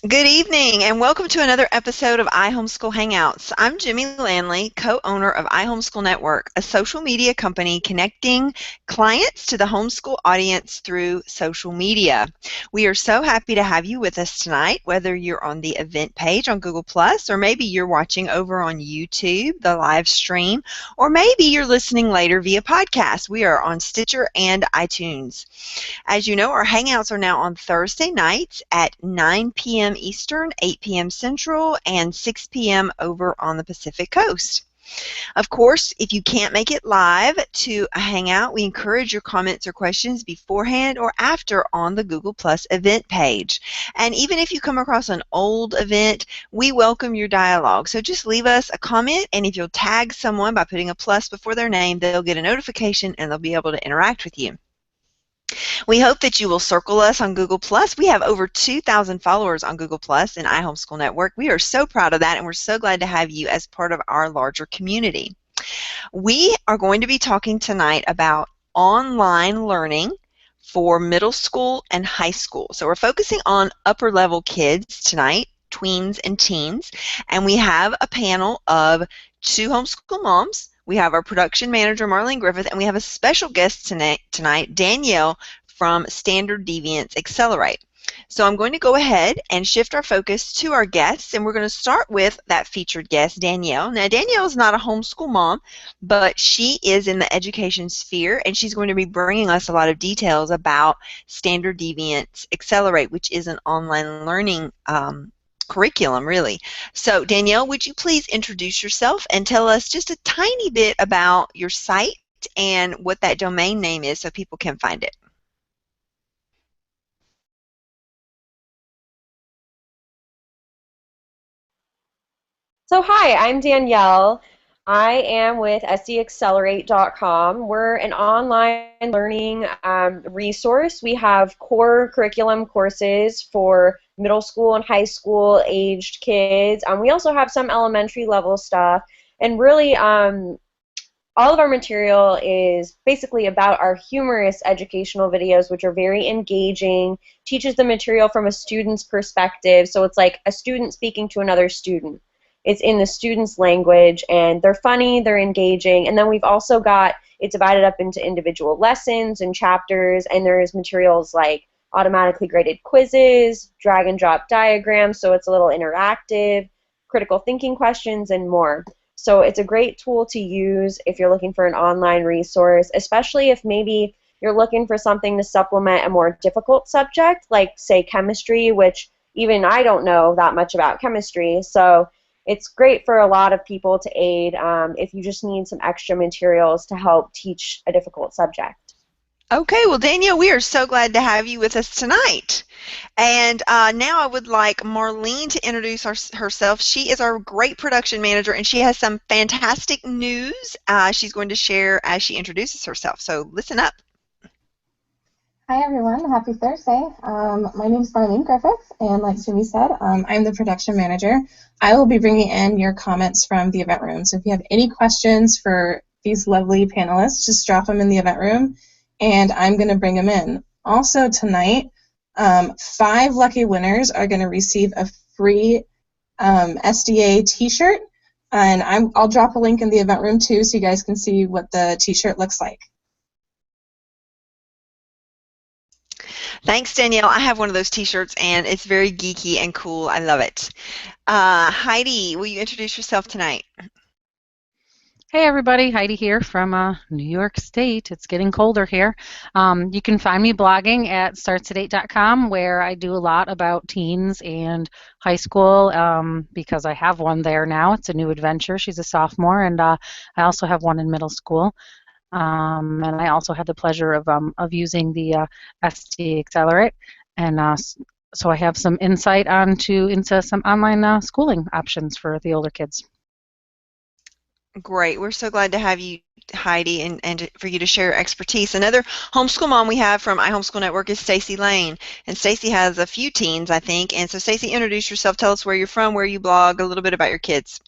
Good evening, and welcome to another episode of iHomeschool Hangouts. I'm Jimmy Lanley, co-owner of iHomeschool Network, a social media company connecting clients to the homeschool audience through social media. We are so happy to have you with us tonight, whether you're on the event page on Google+, or maybe you're watching over on YouTube, the live stream, or maybe you're listening later via podcast. We are on Stitcher and iTunes. As you know, our Hangouts are now on Thursday nights at 9 p.m. Eastern, 8 p.m. Central, and 6 p.m. over on the Pacific Coast. Of course, if you can't make it live to a Hangout, we encourage your comments or questions beforehand or after on the Google Plus event page. And even if you come across an old event, we welcome your dialogue. So just leave us a comment, and if you'll tag someone by putting a plus before their name, they'll get a notification and they'll be able to interact with you. We hope that you will circle us on Google+. We have over 2,000 followers on Google+ and iHomeschool Network. We are so proud of that, and we're so glad to have you as part of our larger community. We are going to be talking tonight about online learning for middle school and high school. So we're focusing on upper level kids tonight, tweens and teens, and we have a panel of two homeschool moms. We have our production manager, Marlene Griffith, and we have a special guest tonight, Danielle from SDAccelerate. So I'm going to go ahead and shift our focus to our guests, and we're going to start with that featured guest, Danielle. Now, Danielle is not a homeschool mom, but she is in the education sphere, and she's going to be bringing us a lot of details about Standard Deviance Accelerate, which is an online learning curriculum, really. So Danielle, would you please introduce yourself and tell us just a tiny bit about your site and what that domain name is so people can find it? So hi, I'm Danielle. I am with SDAccelerate.com. We're an online learning resource. We have core curriculum courses for middle school and high school aged kids. We also have some elementary level stuff. And really, all of our material is basically about our humorous educational videos, which are very engaging, teaches the material from a student's perspective. So it's like a student speaking to another student. It's in the student's language, and they're funny, they're engaging, and then we've also got it divided up into individual lessons and chapters, and there's materials like automatically graded quizzes, drag and drop diagrams, so it's a little interactive, critical thinking questions, and more. So it's a great tool to use if you're looking for an online resource, especially if maybe you're looking for something to supplement a more difficult subject, like, say, chemistry, which even I don't know that much about chemistry, so it's great for a lot of people to aid if you just need some extra materials to help teach a difficult subject. Okay, well, Danielle, we are so glad to have you with us tonight. And now I would like Marlene to introduce herself. She is our great production manager, and she has some fantastic news she's going to share as she introduces herself. So listen up. Hi everyone, happy Thursday. My name is Marlene Griffith, and like Jimmy said, I'm the production manager. I will be bringing in your comments from the event room. So if you have any questions for these lovely panelists, just drop them in the event room, and I'm going to bring them in. Also tonight, 5 lucky winners are going to receive a free SDA t-shirt, and I'll drop a link in the event room too so you guys can see what the t-shirt looks like. Thanks, Danielle. I have one of those t-shirts, and it's very geeky and cool. I love it. Heidi, will you introduce yourself tonight? Hey everybody, Heidi here from New York State. It's getting colder here. You can find me blogging at startsadat.com, where I do a lot about teens and high school because I have one there now. It's a new adventure. She's a sophomore, and I also have one in middle school. And I also had the pleasure of using the SDAccelerate, and so I have some insight into some online schooling options for the older kids. Great. We're so glad to have you, Heidi, and for you to share your expertise. Another homeschool mom we have from iHomeschool Network is Stacy Layne, and Stacy has a few teens, I think. And so, Stacy, introduce yourself. Tell us where you're from, where you blog, a little bit about your kids.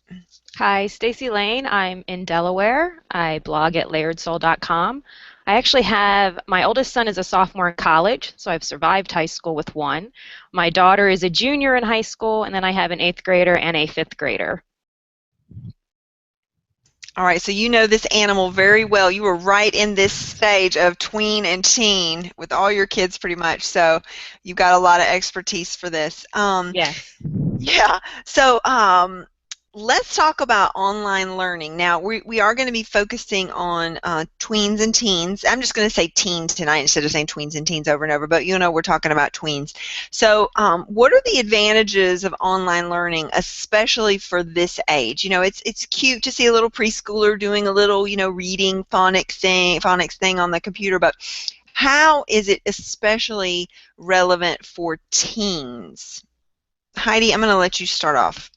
Hi, Stacy Layne. I'm in Delaware. I blog at lairdsoul.com. I actually have, my oldest son is a sophomore in college, so I've survived high school with one. My daughter is a junior in high school, and then I have an 8th grader and a 5th grader. All right, so you know this animal very well. You were right in this stage of tween and teen with all your kids pretty much, so you've got a lot of expertise for this. Yes. Yeah, so let's talk about online learning. Now, we are going to be focusing on tweens and teens. I'm just going to say teens tonight instead of saying tweens and teens over and over, but you know we're talking about tweens. So what are the advantages of online learning, especially for this age? You know, it's cute to see a little preschooler doing a little, you know, reading phonics thing on the computer, but how is it especially relevant for teens? Heidi, I'm going to let you start off.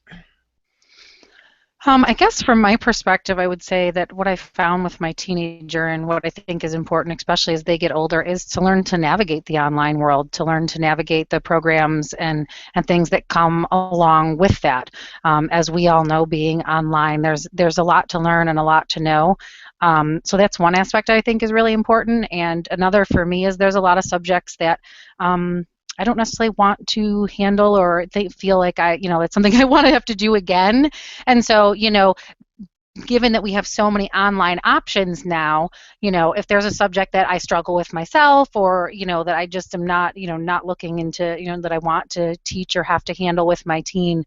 I guess from my perspective, I would say that what I found with my teenager and what I think is important, especially as they get older, is to learn to navigate the online world, to learn to navigate the programs and things that come along with that. As we all know, being online, there's a lot to learn and a lot to know. So that's one aspect I think is really important. And another for me is there's a lot of subjects that I don't necessarily want to handle, or they feel like it's something I want to have to do again. And so, given that we have so many online options now, if there's a subject that I struggle with myself, or, that I just am not, not looking into, that I want to teach or have to handle with my teen,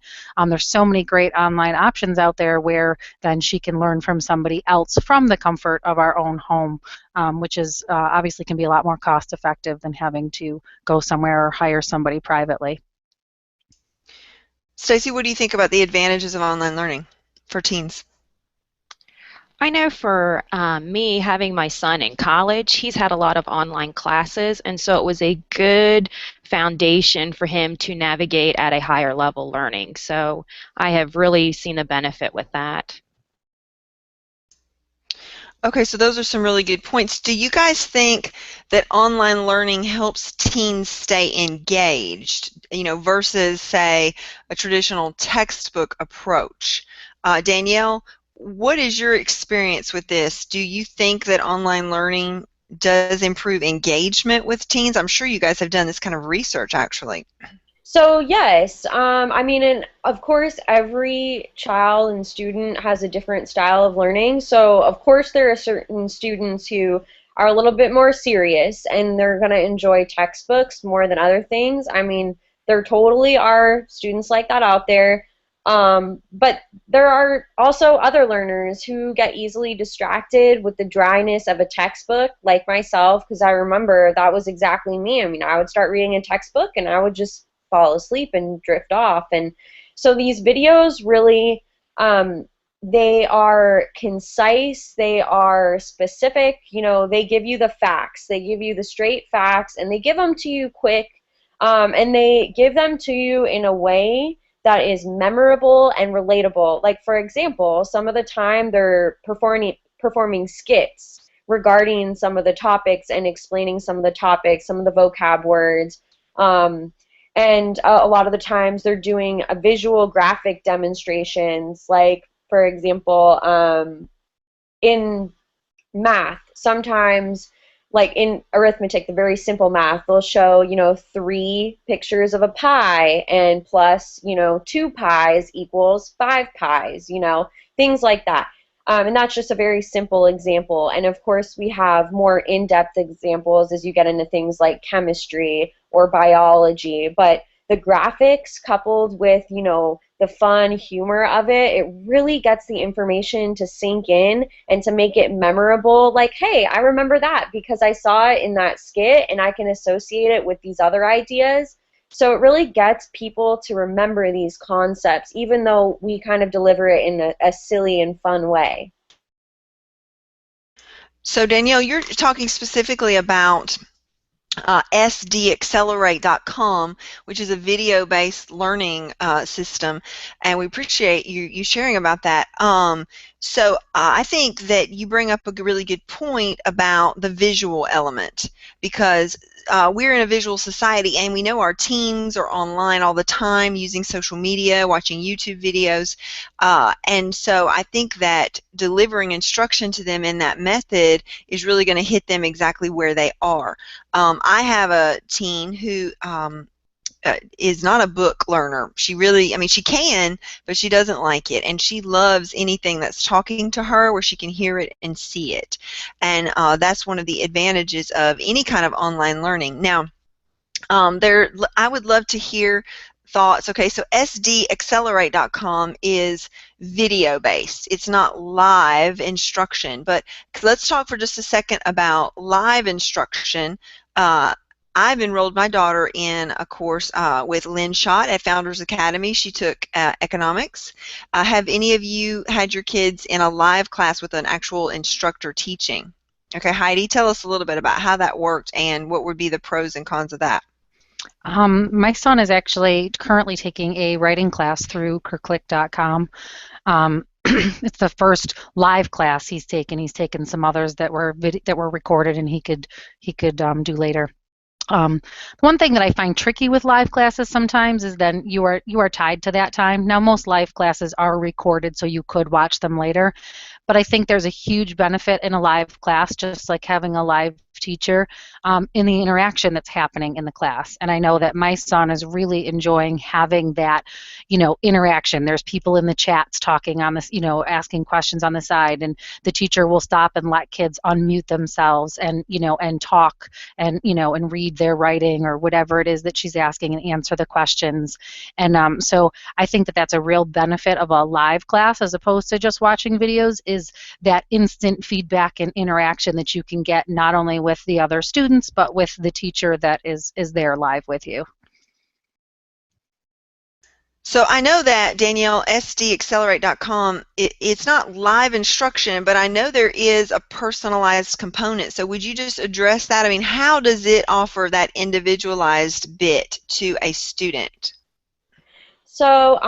there's so many great online options out there where then she can learn from somebody else from the comfort of our own home, which is obviously can be a lot more cost effective than having to go somewhere or hire somebody privately. Stacy, what do you think about the advantages of online learning for teens? I know for me, having my son in college, he's had a lot of online classes, and so it was a good foundation for him to navigate at a higher level learning. So I have really seen the benefit with that. Okay, so those are some really good points. Do you guys think that online learning helps teens stay engaged, versus, say, a traditional textbook approach? Danielle, what is your experience with this? Do you think that online learning does improve engagement with teens? I'm sure you guys have done this kind of research, actually. So yes, I mean, and of course, every child and student has a different style of learning. So of course, there are certain students who are a little bit more serious and they're going to enjoy textbooks more than other things. I mean, there totally are students like that out there. But there are also other learners who get easily distracted with the dryness of a textbook, like myself, because I remember that was exactly me. I mean, I would start reading a textbook and I would just fall asleep and drift off. And so these videos really, they are concise, they are specific, they give you the facts, they give you the straight facts, and they give them to you quick, and they give them to you in a way that is memorable and relatable. Like, for example, some of the time they're performing skits regarding some of the topics and explaining some of the topics, some of the vocab words. And a lot of the times they're doing a visual graphic demonstrations, like, for example, in math, sometimes, like in arithmetic, the very simple math, they'll show, 3 pictures of a pie, and plus, 2 pies equals 5 pies, things like that. And that's just a very simple example. And of course, we have more in-depth examples as you get into things like chemistry or biology. But the graphics coupled with, the fun humor of it, it really gets the information to sink in and to make it memorable. Like, hey, I remember that because I saw it in that skit and I can associate it with these other ideas. So it really gets people to remember these concepts, even though we kind of deliver it in a silly and fun way. So Danielle, you're talking specifically about SDAccelerate.com, which is a video-based learning system, and we appreciate you sharing about that. So I think that you bring up a really good point about the visual element, because we're in a visual society, and we know our teens are online all the time using social media, watching YouTube videos, and so I think that delivering instruction to them in that method is really going to hit them exactly where they are. I have a teen who is not a book learner. She really, I mean, she can, but she doesn't like it, and she loves anything that's talking to her where she can hear it and see it, and that's one of the advantages of any kind of online learning. Now, I would love to hear thoughts. Okay, so SDAccelerate.com is video-based. It's not live instruction, but let's talk for just a second about live instruction. I've enrolled my daughter in a course with Lynn Schott at Founders Academy. She took economics. Have any of you had your kids in a live class with an actual instructor teaching? Okay, Heidi, tell us a little bit about how that worked and what would be the pros and cons of that. My son is actually currently taking a writing class through Kirklick.com. It's the first live class he's taken. He's taken some others that were recorded, and he could do later. One thing that I find tricky with live classes sometimes is then you are tied to that time. Now, most live classes are recorded, so you could watch them later. But I think there's a huge benefit in a live class, just like having a live teacher, in the interaction that's happening in the class. And I know that my son is really enjoying having that, interaction. There's people in the chats talking on this, asking questions on the side, and the teacher will stop and let kids unmute themselves and, and talk and, and read their writing or whatever it is that she's asking and answer the questions. And so I think that that's a real benefit of a live class as opposed to just watching videos, is that instant feedback and interaction that you can get not only with the other students but with the teacher that is there live with you. So I know that, Danielle, SDAccelerate.com, it's not live instruction, but I know there is a personalized component. So would you just address that? I mean, how does it offer that individualized bit to a student? So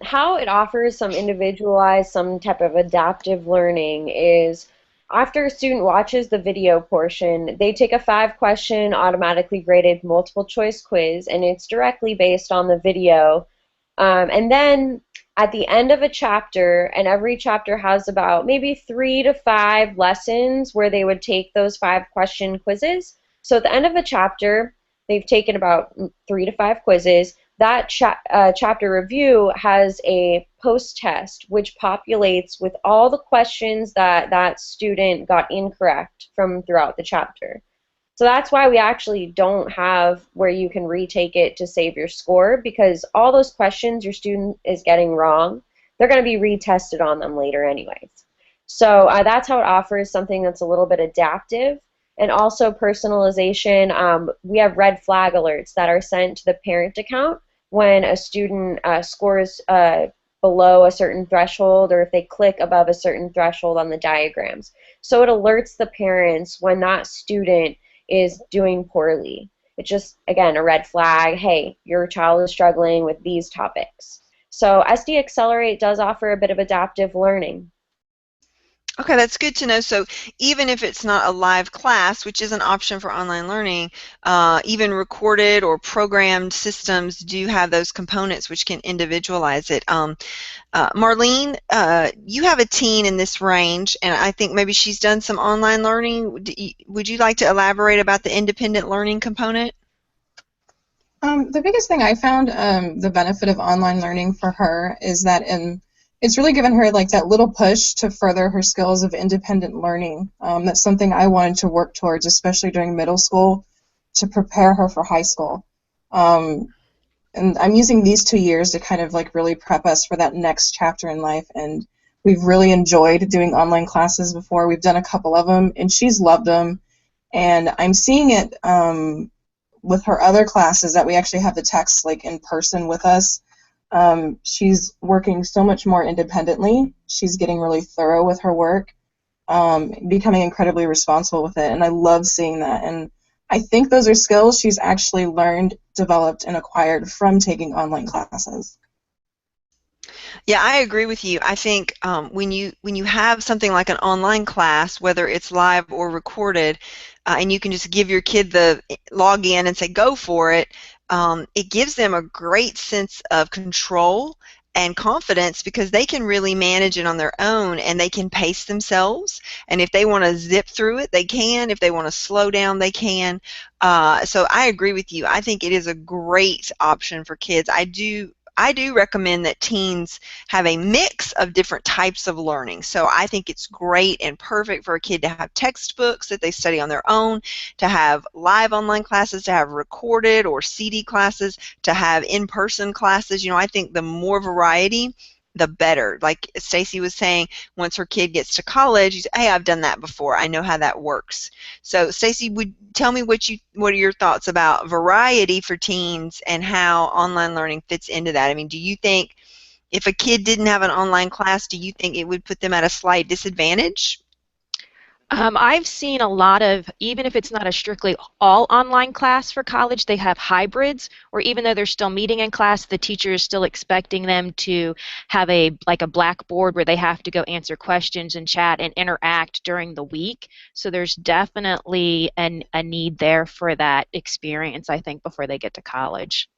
how it offers some individualized, some type of adaptive learning is after a student watches the video portion, they take a 5-question automatically graded multiple choice quiz, and it's directly based on the video. And then at the end of a chapter, and every chapter has about maybe 3 to 5 lessons where they would take those 5-question quizzes. So at the end of a chapter, they've taken about 3 to 5 quizzes. That chapter review has a post-test which populates with all the questions that that student got incorrect from throughout the chapter. So that's why we actually don't have where you can retake it to save your score, because all those questions your student is getting wrong, they're going to be retested on them later anyways. So that's how it offers something that's a little bit adaptive. And also personalization. We have red flag alerts that are sent to the parent account when a student scores below a certain threshold, or if they click above a certain threshold on the diagrams. So it alerts the parents when that student is doing poorly. It's just, again, a red flag. Hey, your child is struggling with these topics. So SDAccelerate does offer a bit of adaptive learning. Okay, that's good to know. So even if it's not a live class, which is an option for online learning, even recorded or programmed systems do have those components which can individualize it. Marlene, you have a teen in this range, and I think maybe she's done some online learning. Would you like to elaborate about the independent learning component? The biggest thing I found, the benefit of online learning for her is that it's really given her like that little push to further her skills of independent learning. That's something I wanted to work towards, especially during middle school, to prepare her for high school. And I'm using these 2 years to kind of like really prep us for that next chapter in life. And we've really enjoyed doing online classes before. We've done a couple of them, and she's loved them. And I'm seeing it with her other classes that we actually have the techs like in person with us. She's working so much more independently. She's getting really thorough with her work, becoming incredibly responsible with it, and I love seeing that. And I think those are skills she's actually learned, developed, and acquired from taking online classes. Yeah, I agree with you. I think when you have something like an online class, whether it's live or recorded, and you can just give your kid the login and say go for it, it gives them a great sense of control and confidence because they can really manage it on their own and they can pace themselves. And if they want to zip through it, they can. If they want to slow down, they can. So I agree with you. I think it is a great option for kids. I do recommend that teens have a mix of different types of learning. So I think it's great and perfect for a kid to have textbooks that they study on their own, to have live online classes, to have recorded or CD classes, to have in-person classes. I think the more variety, the better. Like Stacy was saying, once her kid gets to college, you say, hey, I've done that before. I know how that works. So Stacy, would tell me what are your thoughts about variety for teens and how online learning fits into that? I mean, do you think if a kid didn't have an online class, do you think it would put them at a slight disadvantage? I've seen a lot of, even if it's not a strictly all online class for college, they have hybrids, or even though they're still meeting in class, the teacher is still expecting them to have like a blackboard where they have to go answer questions and chat and interact during the week. So there's definitely a need there for that experience, I think, before they get to college.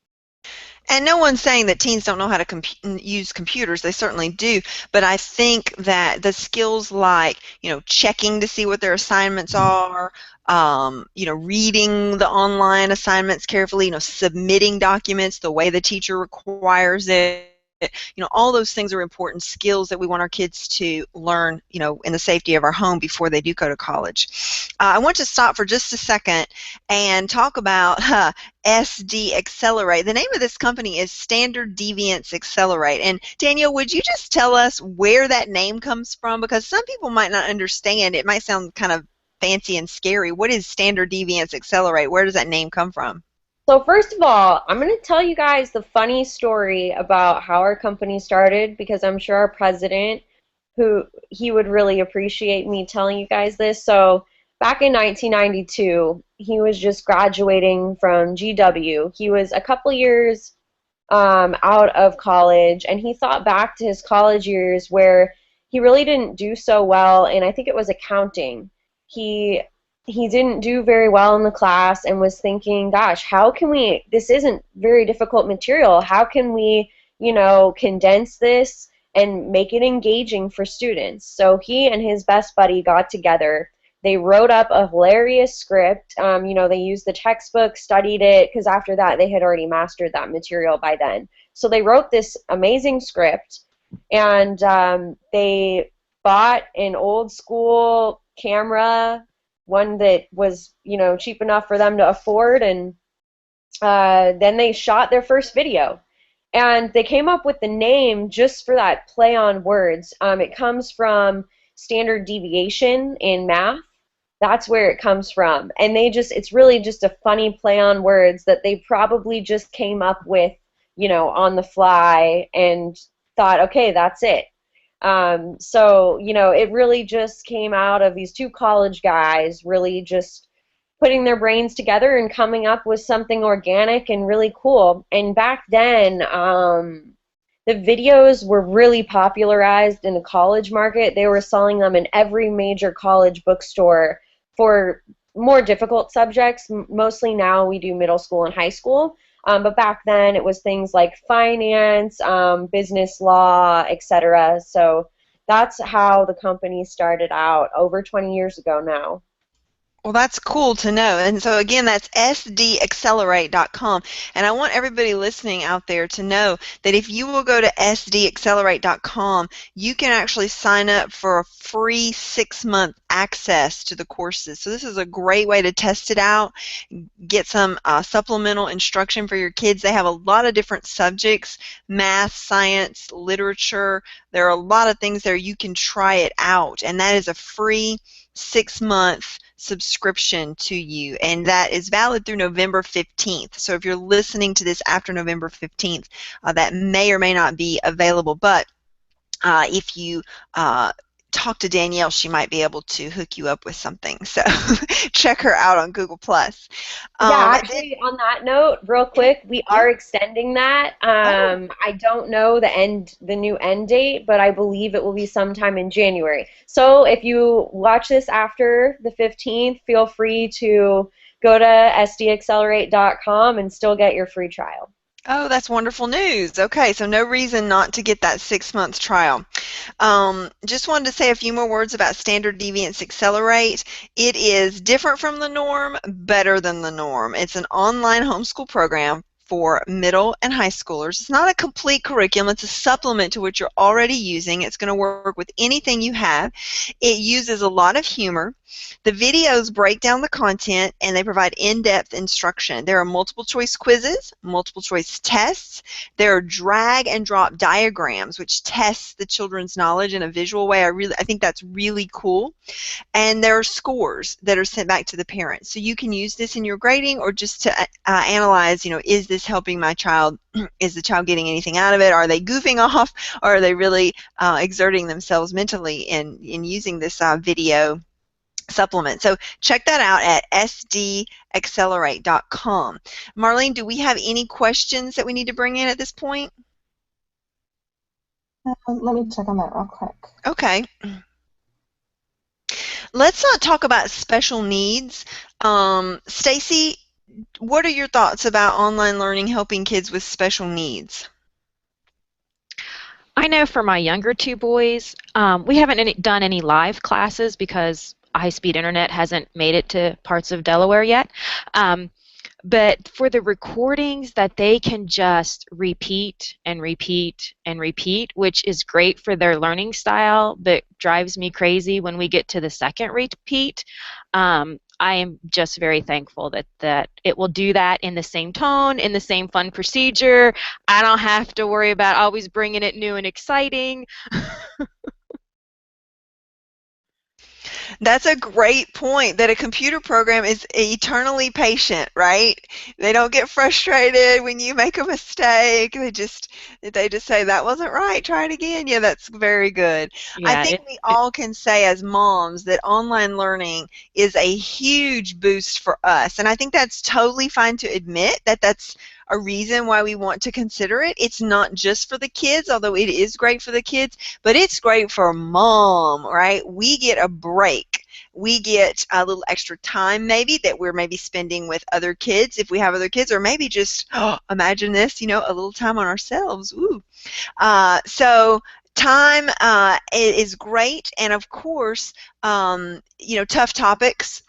And no one's saying that teens don't know how to use computers. They certainly do. But I think that the skills like, checking to see what their assignments are, reading the online assignments carefully, submitting documents the way the teacher requires it, all those things are important skills that we want our kids to learn, in the safety of our home before they do go to college. I want to stop for just a second and talk about SDAccelerate. The name of this company is Standard Deviance Accelerate. And Danielle, would you just tell us where that name comes from? Because some people might not understand. It might sound kind of fancy and scary. What is Standard Deviance Accelerate? Where does that name come from? So first of all, I'm going to tell you guys the funny story about how our company started because I'm sure our president, he would really appreciate me telling you guys this. So back in 1992, he was just graduating from GW. He was a couple years out of college, and he thought back to his college years where he really didn't do so well, and I think it was accounting. He didn't do very well in the class and was thinking, gosh, this isn't very difficult material. How can we, condense this and make it engaging for students? So he and his best buddy got together. They wrote up a hilarious script. They used the textbook, studied it, because after that they had already mastered that material by then. So they wrote this amazing script, and they bought an old school camera, one that was, cheap enough for them to afford, and then they shot their first video. And they came up with the name just for that play on words. It comes from standard deviation in math. That's where it comes from. And it's really just a funny play on words that they probably just came up with, on the fly and thought, okay, that's it. It really just came out of these two college guys really just putting their brains together and coming up with something organic and really cool. And back then, the videos were really popularized in the college market. They were selling them in every major college bookstore for more difficult subjects. Mostly now we do middle school and high school. But back then it was things like finance, business law, etc. So that's how the company started out over 20 years ago now. Well, that's cool to know. And so, again, that's SDAccelerate.com. And I want everybody listening out there to know that if you will go to SDAccelerate.com, you can actually sign up for a free 6-month access to the courses. So this is a great way to test it out, get some supplemental instruction for your kids. They have a lot of different subjects, math, science, literature. There are a lot of things there. You can try it out. And that is a free 6-month subscription to you, and that is valid through November 15th. So if you're listening to this after November 15th, that may or may not be available, but if you talk to Danielle. She might be able to hook you up with something. So check her out on Google+. Yeah, actually, on that note, real quick, we are extending that. I don't know the new end date, but I believe it will be sometime in January. So if you watch this after the 15th, feel free to go to SDAccelerate.com and still get your free trial. Oh, that's wonderful news. Okay, so no reason not to get that 6-month trial. Just wanted to say a few more words about Standard Deviance Accelerate. It is different from the norm, better than the norm. It's an online homeschool program for middle and high schoolers. It's not a complete curriculum. It's a supplement to what you're already using. It's going to work with anything you have. It uses a lot of humor. The videos break down the content and they provide in-depth instruction. There are multiple choice quizzes, multiple choice tests. There are drag and drop diagrams which test the children's knowledge in a visual way. I think that's really cool. And there are scores that are sent back to the parents. So you can use this in your grading or just to analyze, is this helping my child? Is the child getting anything out of it? Are they goofing off? Or are they really exerting themselves mentally in using this video supplement? So check that out at SDAccelerate.com. Marlene, do we have any questions that we need to bring in at this point? Let me check on that real quick. Okay. Let's talk about special needs. Stacy, what are your thoughts about online learning helping kids with special needs? I know for my younger two boys, we haven't done any live classes because high-speed internet hasn't made it to parts of Delaware yet. But for the recordings that they can just repeat and repeat and repeat, which is great for their learning style, but drives me crazy when we get to the second repeat. I am just very thankful that it will do that in the same tone, in the same fun procedure. I don't have to worry about always bringing it new and exciting. That's a great point, that a computer program is eternally patient, right? They don't get frustrated when you make a mistake. They just say, that wasn't right, try it again. Yeah, that's very good. Yeah, I think we all can say as moms that online learning is a huge boost for us. And I think that's totally fine to admit that that's a reason why we want to consider it. It's not just for the kids, although it is great for the kids, but it's great for mom, right? We get a break. We get a little extra time maybe that we're maybe spending with other kids if we have other kids, or maybe just, imagine this, a little time on ourselves. Ooh. So time is great, and of course, tough topics.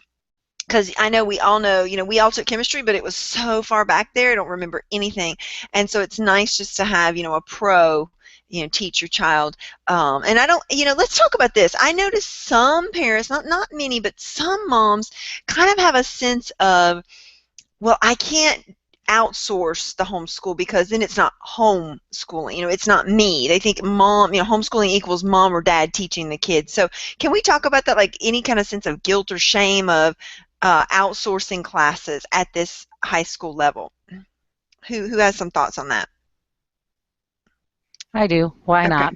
Because I know we all know, we all took chemistry, but it was so far back there, I don't remember anything. And so it's nice just to have, a pro, teach your child. And I don't, let's talk about this. I notice some parents, not many, but some moms kind of have a sense of, well, I can't outsource the homeschool because then it's not homeschooling. It's not me. They think mom, homeschooling equals mom or dad teaching the kids. So can we talk about that, like any kind of sense of guilt or shame of outsourcing classes at this high school level? Who has some thoughts on that? I do. Why not?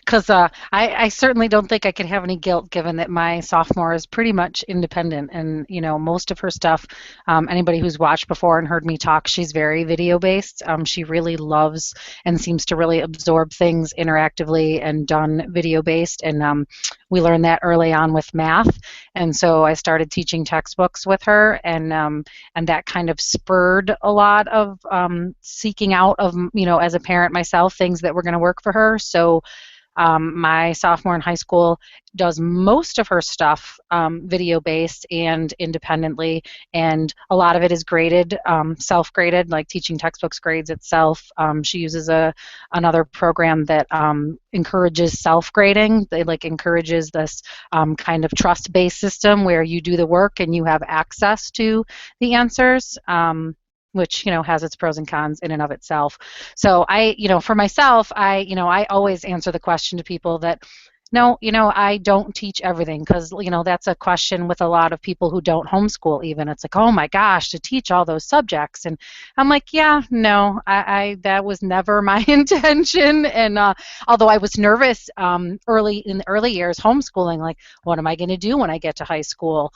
Because I certainly don't think I could have any guilt given that my sophomore is pretty much independent, and most of her stuff, anybody who's watched before and heard me talk, she's very video based. She really loves and seems to really absorb things interactively and done video based, and we learned that early on with math, and so I started teaching textbooks with her, and that kind of spurred a lot of seeking out of, as a parent myself, things that were going to work for her. So my sophomore in high school does most of her stuff video-based and independently, and a lot of it is graded, self-graded, like teaching textbooks grades itself. She uses another program that encourages self-grading. It encourages this kind of trust-based system where you do the work and you have access to the answers. Which has its pros and cons in and of itself. So I, for myself, I always answer the question to people that, No, I don't teach everything because, that's a question with a lot of people who don't homeschool even. It's like, oh my gosh, to teach all those subjects. And I'm like, yeah, no, that was never my intention. And although I was nervous early in the early years homeschooling, like, what am I going to do when I get to high school?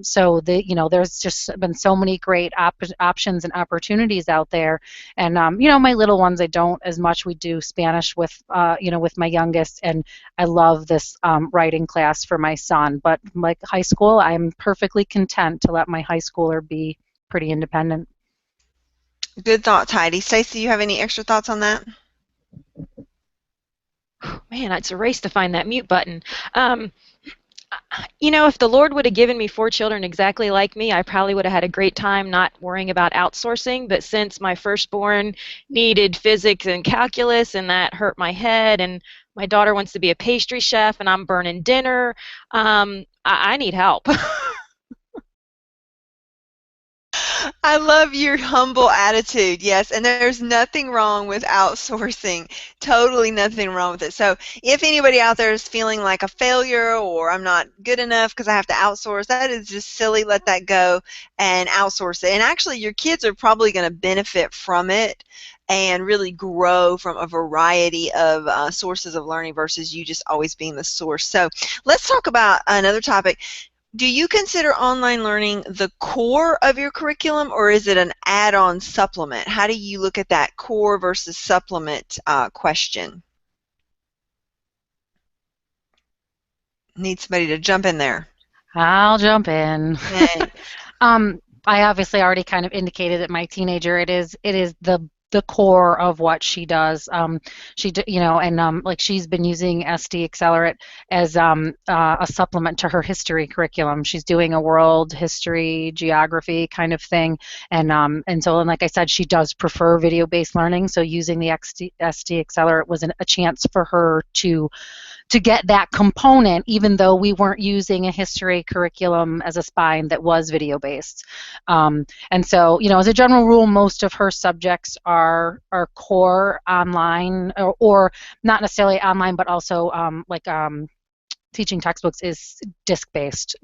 So there's just been so many great options and opportunities out there. And my little ones, I don't as much. We do Spanish with with my youngest, and I love this writing class for my son. But like high school, I'm perfectly content to let my high schooler be pretty independent. Good thoughts, Heidi. Stacy, you have any extra thoughts on that? Man, it's a race to find that mute button. If the Lord would have given me 4 children exactly like me, I probably would have had a great time not worrying about outsourcing. But since my firstborn needed physics and calculus, and that hurt my head, and my daughter wants to be a pastry chef, and I'm burning dinner, I need help. I love your humble attitude, yes, and there's nothing wrong with outsourcing, totally nothing wrong with it. So if anybody out there is feeling like a failure or I'm not good enough because I have to outsource, that is just silly. Let that go and outsource it. And actually your kids are probably going to benefit from it and really grow from a variety of sources of learning versus you just always being the source. So let's talk about another topic. Do you consider online learning the core of your curriculum, or is it an add-on supplement? How do you look at that core versus supplement question? Need somebody to jump in there. I'll jump in. Okay. I obviously already kind of indicated that my teenager, it is the core of what she does. Like she's been using SDAccelerate as a supplement to her history curriculum. She's doing a world history, geography kind of thing, and like I said, she does prefer video-based learning. So using the SDAccelerate was a chance for her to get that component, even though we weren't using a history curriculum as a spine that was video-based. And so, as a general rule, most of her subjects are core online, or not necessarily online, but also teaching textbooks is disc-based,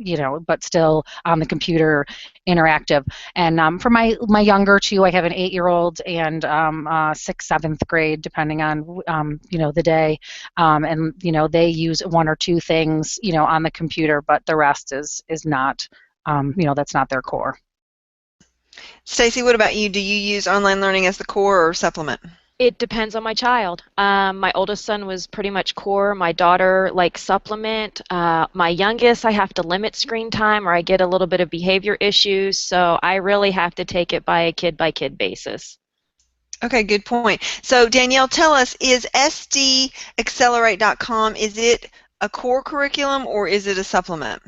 but still on the computer, interactive. And for my younger two, I have an 8-year-old and 6th, 7th grade, depending on the day. And they use 1 or 2 things on the computer, but the rest is not. That's not their core. Stacy, what about you? Do you use online learning as the core or supplement? It depends on my child. My oldest son was pretty much core. My daughter likes supplement. My youngest, I have to limit screen time or I get a little bit of behavior issues. So I really have to take it by a kid basis. Okay, good point. So Danielle, tell us, is SDAccelerate.com, is it a core curriculum or is it a supplement?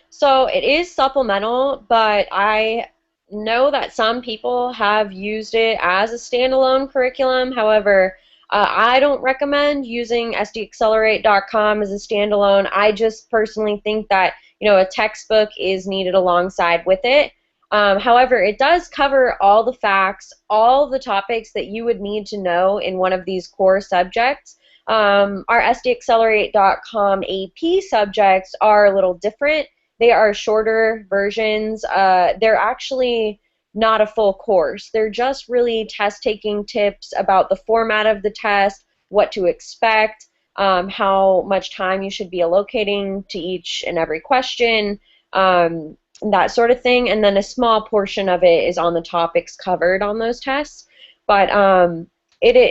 So it is supplemental, but I know that some people have used it as a standalone curriculum. However, I don't recommend using SDAccelerate.com as a standalone. I just personally think that a textbook is needed alongside with it. However, it does cover all the facts, all the topics that you would need to know in one of these core subjects. Our SDAccelerate.com AP subjects are a little different. They are shorter versions. They're actually not a full course. They're just really test-taking tips about the format of the test, what to expect, how much time you should be allocating to each and every question, that sort of thing. And then a small portion of it is on the topics covered on those tests. But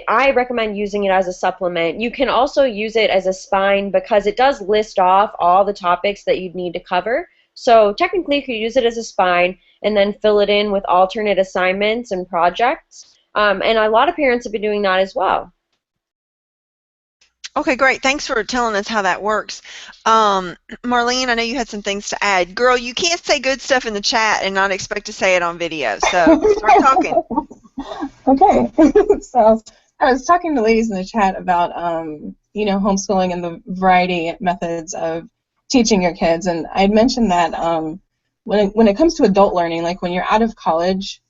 I recommend using it as a supplement. You can also use it as a spine because it does list off all the topics that you'd need to cover. So technically you could use it as a spine and then fill it in with alternate assignments and projects. And a lot of parents have been doing that as well. Okay, great. Thanks for telling us how that works. Marlene, I know you had some things to add. Girl, you can't say good stuff in the chat and not expect to say it on video, so start talking. Okay, so I was talking to ladies in the chat about, homeschooling and the variety of methods of teaching your kids, and I had mentioned that when it comes to adult learning, like when you're out of college,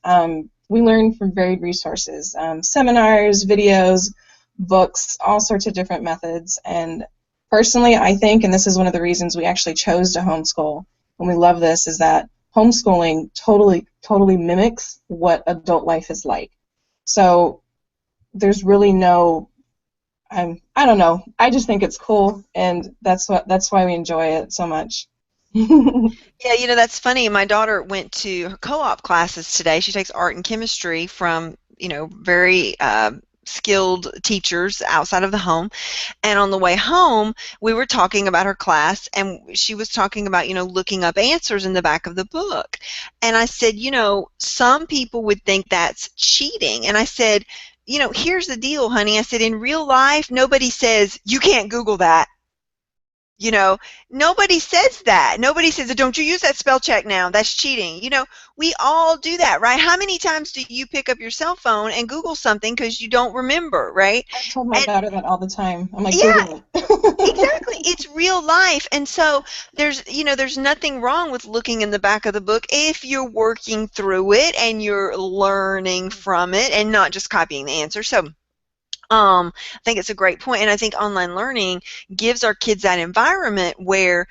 we learn from varied resources, seminars, videos, books, all sorts of different methods, and Personally, I think, and this is one of the reasons we actually chose to homeschool, and we love this, is that homeschooling totally mimics what adult life is like. So there's really no, I don't know. I just think it's cool, and that's why we enjoy it so much. Yeah, that's funny. My daughter went to her co-op classes today. She takes art and chemistry from, very skilled teachers outside of the home. And on the way home, we were talking about her class, and she was talking about, looking up answers in the back of the book. And I said, some people would think that's cheating. And I said, here's the deal, honey. I said, in real life, nobody says, you can't Google that. Nobody says that. Nobody says, don't you use that spell check now. That's cheating. We all do that, right? How many times do you pick up your cell phone and Google something because you don't remember, right? I told my daughter that all the time. I'm like, yeah, Google it. exactly. It's real life. And so there's nothing wrong with looking in the back of the book if you're working through it and you're learning from it and not just copying the answer. So I think it's a great point, and I think online learning gives our kids that environment where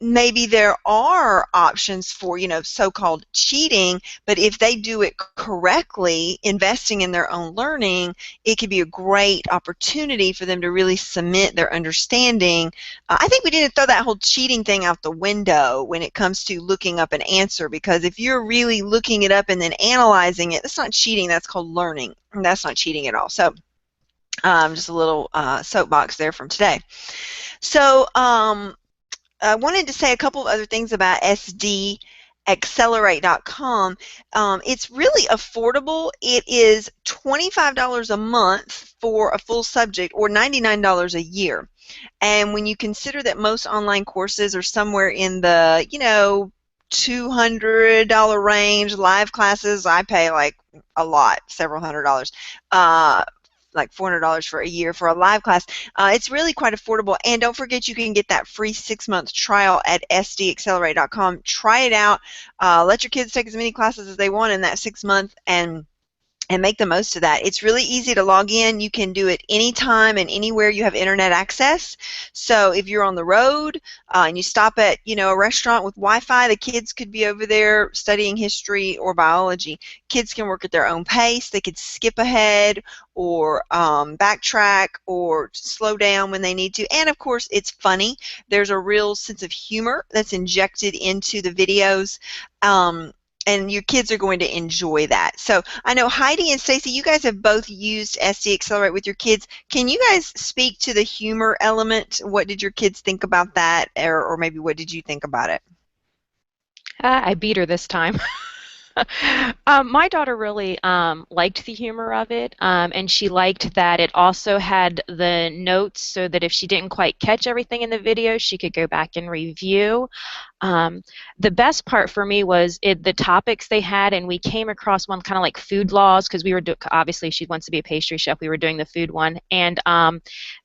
maybe there are options for, so-called cheating, but if they do it correctly, investing in their own learning, it could be a great opportunity for them to really cement their understanding. I think we need to throw that whole cheating thing out the window when it comes to looking up an answer, because if you're really looking it up and then analyzing it, that's not cheating, that's called learning. That's not cheating at all. So just a little soapbox there from today. So I wanted to say a couple of other things about SDAccelerate.com. It's really affordable. It is $25 a month for a full subject, or $99 a year. And when you consider that most online courses are somewhere in the, $200 range, live classes, I pay like a lot, several $100s. Like $400 for a year for a live class. It's really quite affordable. And don't forget, you can get that free 6-month trial at SDAccelerate.com. Try it out. Let your kids take as many classes as they want in that 6 month and make the most of that. It's really easy to log in. You can do it anytime and anywhere you have internet access. So if you're on the road and you stop at a restaurant with Wi-Fi, the kids could be over there studying history or biology. Kids can work at their own pace. They could skip ahead or backtrack or slow down when they need to. And of course, it's funny. There's a real sense of humor that's injected into the videos. And your kids are going to enjoy that. So I know Heidi and Stacy, you guys have both used SDAccelerate with your kids. Can you guys speak to the humor element? What did your kids think about that, or maybe what did you think about it? I beat her this time. My daughter really liked the humor of it, and she liked that it also had the notes so that if she didn't quite catch everything in the video, she could go back and review. The best part for me was the topics they had, and we came across one kind of like food laws, because we were obviously she wants to be a pastry chef. We were doing the food one, and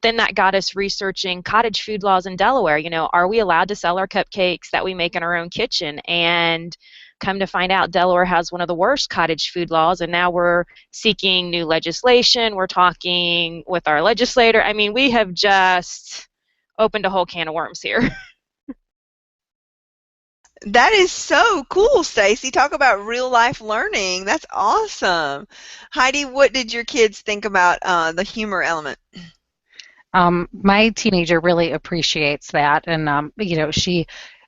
then that got us researching cottage food laws in Delaware. Are we allowed to sell our cupcakes that we make in our own kitchen? And come to find out, Delaware has one of the worst cottage food laws, and now we're seeking new legislation. We're talking with our legislator. I mean, we have just opened a whole can of worms here. That is so cool, Stacy. Talk about real life learning. That's awesome. Heidi, what did your kids think about the humor element? My teenager really appreciates that, and she,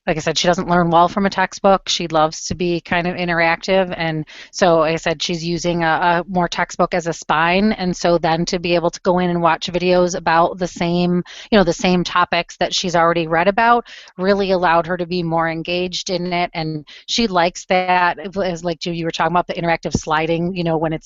like I said, she doesn't learn well from a textbook. She loves to be kind of interactive, and so like I said, she's using a more textbook as a spine, and so then to be able to go in and watch videos about the same topics that she's already read about really allowed her to be more engaged in it, and she likes that. As like you were talking about the interactive sliding, when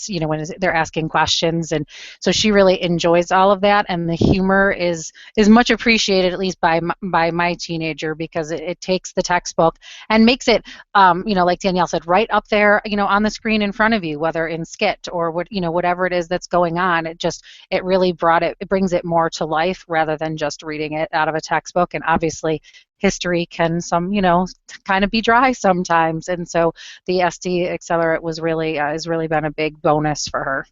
they're asking questions, and so she really enjoys all of that, and the humor is much appreciated, at least by my teenager, because it takes the textbook and makes it, like Danielle said, right up there, on the screen in front of you, whether in Skit or whatever it is that's going on. It really brings it more to life rather than just reading it out of a textbook. And obviously, history can kind of be dry sometimes, and so the SDAccelerate has really been a big bonus for her.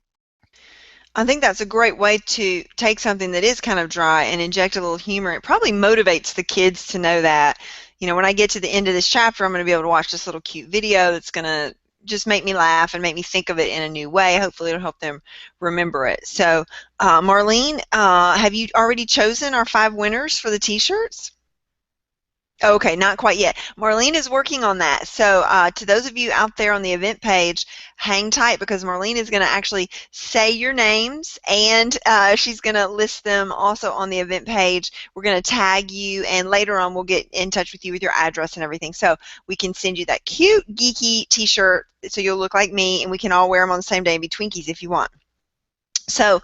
I think that's a great way to take something that is kind of dry and inject a little humor. It probably motivates the kids to know that, when I get to the end of this chapter, I'm going to be able to watch this little cute video that's going to just make me laugh and make me think of it in a new way. Hopefully it'll help them remember it. So, Marlene, have you already chosen our 5 winners for the t-shirts? Okay, not quite yet. Marlene is working on that. So to those of you out there on the event page, hang tight because Marlene is going to actually say your names, and she's going to list them also on the event page. We're going to tag you, and later on we'll get in touch with you with your address and everything. So we can send you that cute, geeky t-shirt so you'll look like me, and we can all wear them on the same day and be Twinkies if you want. So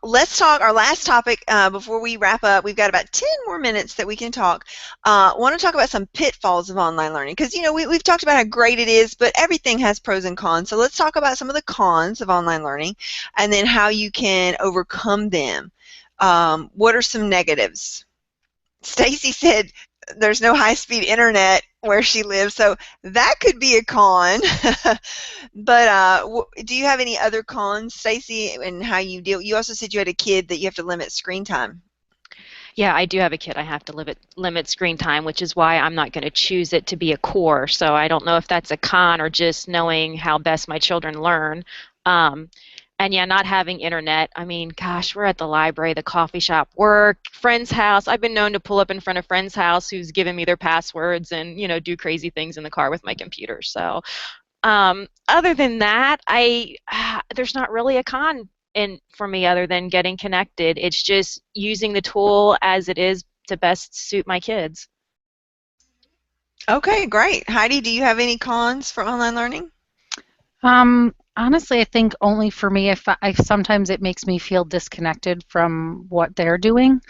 let's talk our last topic before we wrap up. We've got about 10 more minutes that we can talk. I want to talk about some pitfalls of online learning because, we've talked about how great it is, but everything has pros and cons. So let's talk about some of the cons of online learning and then how you can overcome them. What are some negatives? Stacy said there's no high-speed internet where she lives, so that could be a con. But do you have any other cons, Stacy, and how you deal? You also said you had a kid that you have to limit screen time. Yeah, I do have a kid. I have to limit screen time, which is why I'm not going to choose it to be a core. So I don't know if that's a con or just knowing how best my children learn. And yeah, not having internet. I mean, gosh, we're at the library, the coffee shop, work, friend's house. I've been known to pull up in front of friend's house who's given me their passwords and, do crazy things in the car with my computer. So other than that, there's not really a con for me other than getting connected. It's just using the tool as it is to best suit my kids. Okay, great. Heidi, do you have any cons for online learning? Honestly, I think only for me, if sometimes it makes me feel disconnected from what they're doing,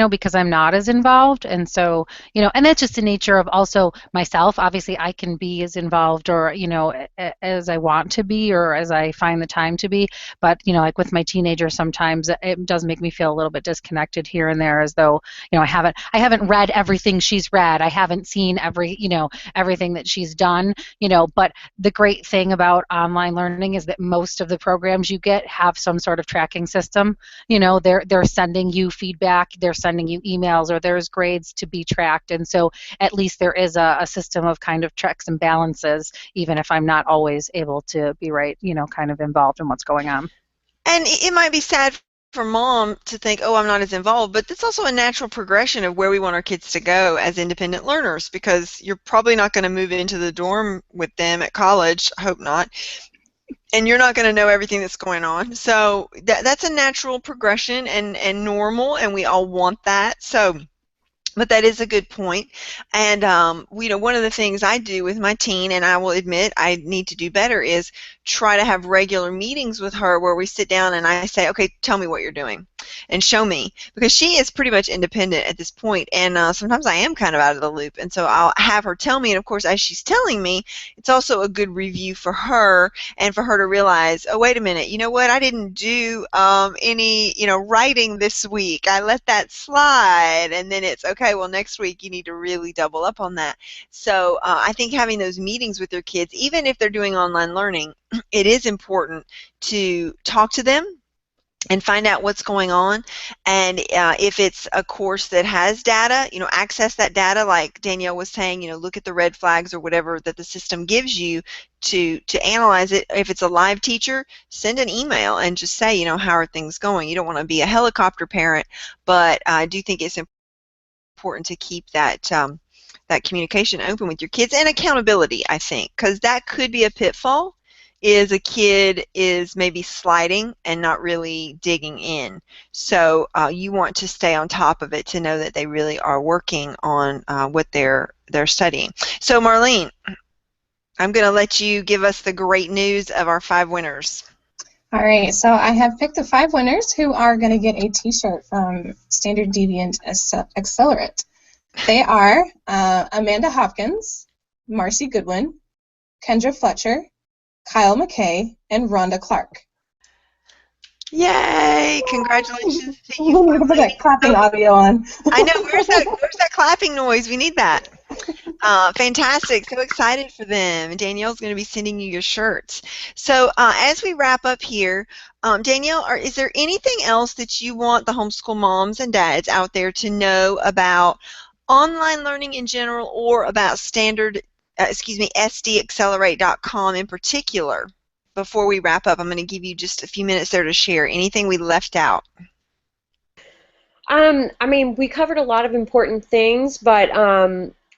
because I'm not as involved. And so, and that's just the nature of also myself. Obviously, I can be as involved or, as I want to be or as I find the time to be. But, like with my teenager, sometimes it does make me feel a little bit disconnected here and there as though, I haven't read everything she's read. I haven't seen everything that she's done, but the great thing about online learning is that most of the programs you get have some sort of tracking system. They're sending you feedback, they're sending you emails, or there's grades to be tracked. And so at least there is a system of kind of checks and balances, even if I'm not always able to be kind of involved in what's going on. And it might be sad for mom to think, oh, I'm not as involved, but that's also a natural progression of where we want our kids to go as independent learners, because you're probably not going to move into the dorm with them at college, I hope not, and you're not going to know everything that's going on. So that's a natural progression and normal, and we all want that. So, but that is a good point. And one of the things I do with my teen, and I will admit I need to do better, is try to have regular meetings with her where we sit down and I say, okay, tell me what you're doing and show me, because she is pretty much independent at this point, and sometimes I am kind of out of the loop, and so I'll have her tell me, and of course as she's telling me, it's also a good review for her and for her to realize, oh, wait a minute, you know what, I didn't do any writing this week, I let that slide, and then it's okay, well, next week you need to really double up on that. So I think having those meetings with your kids, even if they're doing online learning, it is important to talk to them and find out what's going on. And if it's a course that has data, access that data, like Danielle was saying, look at the red flags or whatever that the system gives you to analyze it. If it's a live teacher, send an email and just say, how are things going? You don't want to be a helicopter parent, but I do think it's important to keep that that communication open with your kids, and accountability, I think, because that could be a pitfall, is a kid is maybe sliding and not really digging in. So you want to stay on top of it to know that they really are working on what they're studying. So Marlene, I'm going to let you give us the great news of our 5 winners. All right, so I have picked the 5 winners who are going to get a t-shirt from Standard Deviant Accelerate. They are Amanda Hopkins, Marcy Goodwin, Kendra Fletcher, Kyle McKay, and Rhonda Clark. Yay! Congratulations to you. We're going to put that clapping audio on. I know. Where's that clapping noise? We need that. Fantastic. So excited for them. And Danielle's going to be sending you your shirts. So as we wrap up here, Danielle, is there anything else that you want the homeschool moms and dads out there to know about online learning in general, or about SDAccelerate.com in particular? Before we wrap up, I'm going to give you just a few minutes there to share anything we left out. I mean, we covered a lot of important things, but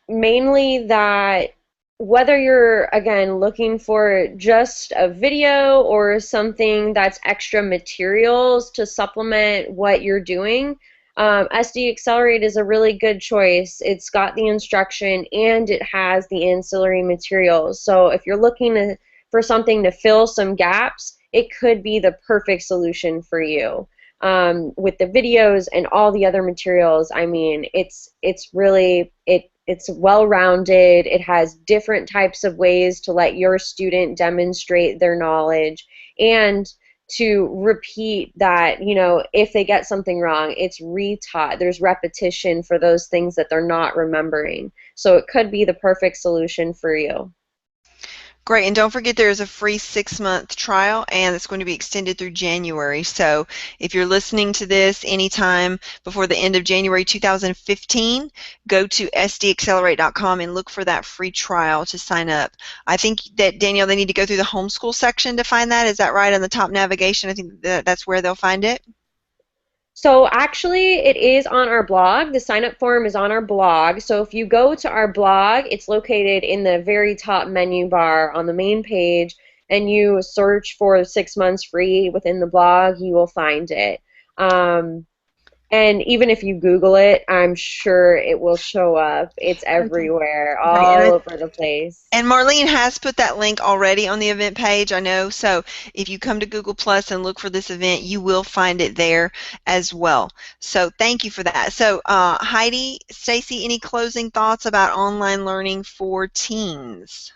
mainly that whether you're, again, looking for just a video or something that's extra materials to supplement what you're doing, SDAccelerate is a really good choice. It's got the instruction and it has the ancillary materials. So if you're looking for something to fill some gaps, it could be the perfect solution for you. With the videos and all the other materials, I mean, it's really, it's well-rounded. It has different types of ways to let your student demonstrate their knowledge and to repeat that, you know, if they get something wrong, it's retaught. There's repetition for those things that they're not remembering. So it could be the perfect solution for you. Great, and don't forget there is a free 6-month trial, and it's going to be extended through January. So if you're listening to this anytime before the end of January 2015, go to SDAccelerate.com and look for that free trial to sign up. I think that, Danielle, they need to go through the homeschool section to find that. Is that right? On the top navigation, I think that's where they'll find it. So actually, it is on our blog. The sign-up form is on our blog. So if you go to our blog, it's located in the very top menu bar on the main page, and you search for 6 months free within the blog, you will find it. And even if you Google it, I'm sure it will show up. It's everywhere, all over the place. And Marlene has put that link already on the event page, I know. So if you come to Google Plus and look for this event, you will find it there as well. So thank you for that. So Heidi, Stacy, any closing thoughts about online learning for teens?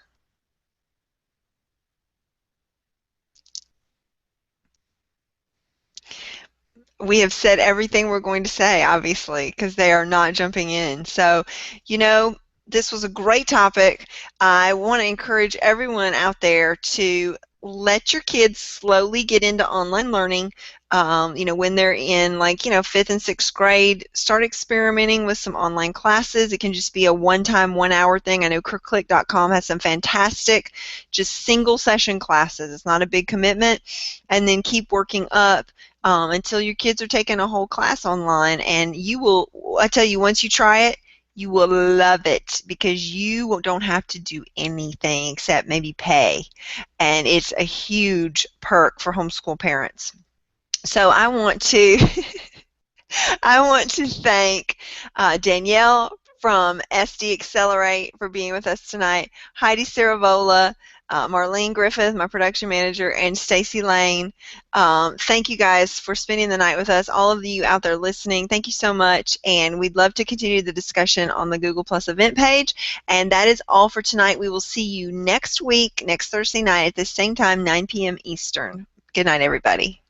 We have said everything we're going to say, obviously, because they are not jumping in. So, you know, this was a great topic. I want to encourage everyone out there to let your kids slowly get into online learning. You know, when they're in, like, you know, 5th and 6th grade, start experimenting with some online classes. It can just be a one-time, 1-hour thing. I know CurrClick.com has some fantastic, just single session classes. It's not a big commitment. And then keep working up until your kids are taking a whole class online, and you will, I tell you, once you try it, you will love it, because you don't have to do anything except maybe pay, and it's a huge perk for homeschool parents. So I want to thank Danielle from SDAccelerate for being with us tonight, Heidi Saravola, Marlene Griffith, my production manager, and Stacy Layne. Thank you guys for spending the night with us. All of you out there listening, thank you so much, and we'd love to continue the discussion on the Google Plus event page. And that is all for tonight. We will see you next week, next Thursday night at the same time, 9 p.m. Eastern. Good night, everybody.